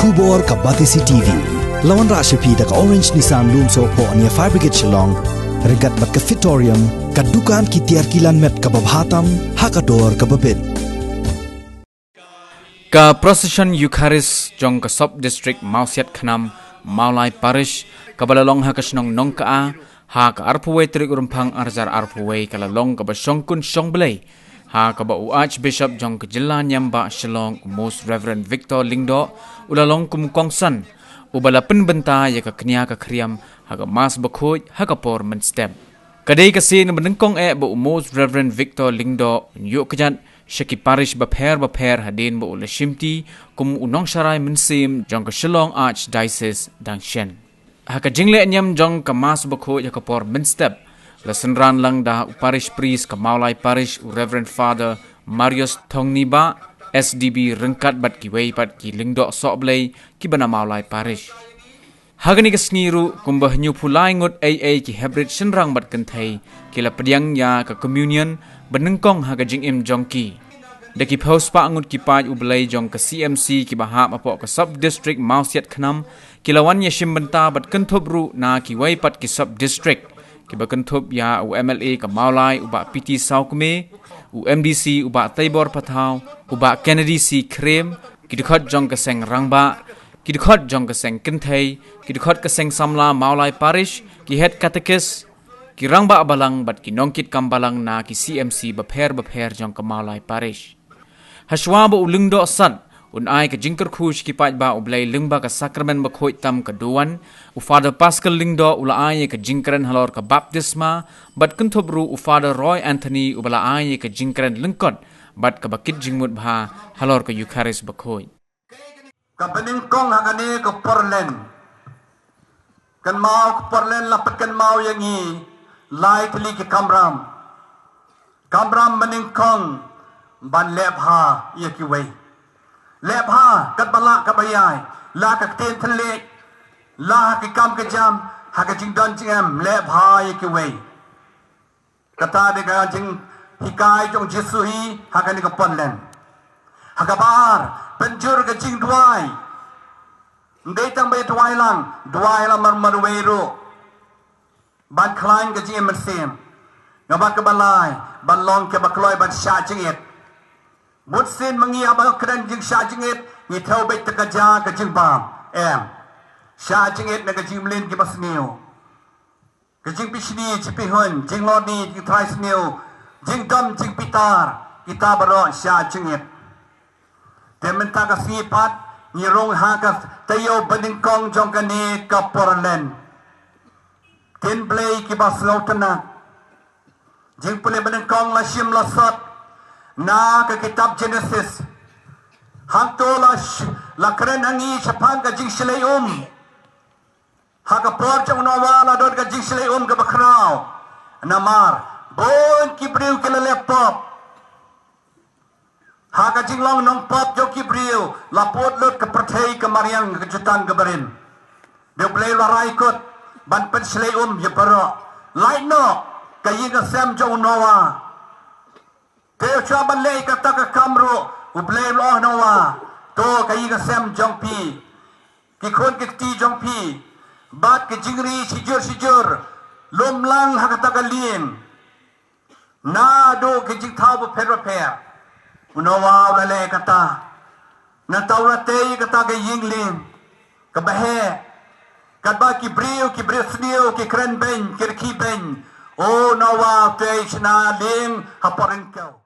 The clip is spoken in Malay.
Kubor ka Batisi TV. Lawan Rashapi da ka Orange Nissan Lumso po ania Fire Brigade Shillong. Regat bat ka Fitorium. Ka dukan ki tiar kilan met ka babhatam. Hakador ka babin. Ka procession Eucharist jong ka sub district Mausiat Khanam Maulai Parish ka balalong ha kasnong nong ka ha ka arpuwe trik urumpang arjar arpuwe ka lalong ka basyongkun syongblay ha ka ba Archbishop jong ka Jilla Nyamba Shillong Most Reverend Victor Lingdo ulalong kumkongsan ubala penbenta ya ka knya ka kriam ha ka mas bakhoy ha ka por men step kadai ka sin menengkong ba Most Reverend Victor Lingdo yu kajan Shaki Parish baper hadin bo ula shimti kum unong sharai mensim jong ka Shillong Archdiocese dang shen. Haka jingle anyam jong ka mas bakho ya ka por minstep la senran lang da parish priest ka Maulai Parish Reverend Father Marius Thongniba SDB rengkat bat ki wei pat ki lingdo soblay ki bana Maulai Parish. Hagani ka sniru kumbah nyu pulai ngot AA ki hebrit senrang bat kenthai ki la pediang ya ka communion benengkong haga jing im jongki deki post pa angut ki paj ublay jong ka CMC ki bahap apo ka sub district Mausiat Khanam kilawan ya shimbenta bat kenthop ru na ki wai pat ki sub district ki ba kenthop ya UMLA ka Maulai uba PT Saukme UMDC uba Taibor Pathaw uba Kennedy C Krem ki dekhot jong ka seng rangba ki dekhot jong ka seng kenthai ki dekhot ka seng samla Maulai Parish ki head catechist Kirang ba abalang bat kinongkit kambalang na ki CMC baper jong ka Maulai Parish. Haswa ba ulungdo sat unai ka jingker khush ki paj ba ublay lingba ka sakramen bakhoy tam ka duwan u Father Pascal Lingdo ulaay ka jingkeren halor ka baptisma bat kuntobru u Father Roy Anthony ubalaay ka jingkeren lingkot bat ka bakit jingmut bha halor ka Eucharist bakhoy. Ka beningkong hakani ka porlen. Kan mau ka porlen lapat kan mau yang i Lai teli ke Kamram meningkong ban lebha ia ki wei lebha kat balak ka bayai la ka ten tele la ki kam ke jam ha ka jing don jam lebha ia ki wei kata de ga jing hikai jong Jesu hi ha ka ni ka ponlen ha ka bar penjur ka jing duai ndai tang bay duai lang mar wei ban klain ke jim mesim ngabak ke balai ban long ke bakloi ban sha jingit mut sin mangi abak kren jing sha jingit ni thau be ta ja ke jing bam sha jingit na ke jim lin ke basniu ke jing pishni chipi hun jing lodi ki trai sniu jing dam jing pitar kita baro sha jingit temen ta ka sipat ni rong ha ka tayo beningkong jong ka ni ka porlen Tin play ki bas lautana jing pule benengkong la shim la sat na ka kitab Genesis hang to la kren angi chapan ka jing shlei ha ka por chang no wala dot ka jing shlei ka bakrao namar bon ki briu ke la laptop ha ka jing long nong pop jo ki briu la pot lot ka prathei ka mariang ka jutan ka barin de play la rai kot ban pen slei ye paro lai no kayi ka sem jo nowa te cha ban lei ka ta ka kamro u blei lo nowa to kayi ka sem jong pi ki khon ki ti jong pi bat ki jingri sijur lom lang ha ka ta ka lien na do ki jing thau ba per nowa la le ka ta na tawra te ka ta ka yingling ka bahe Kadba ki brio snio ki kren ben ki ben o nawa te chna ling haporin kau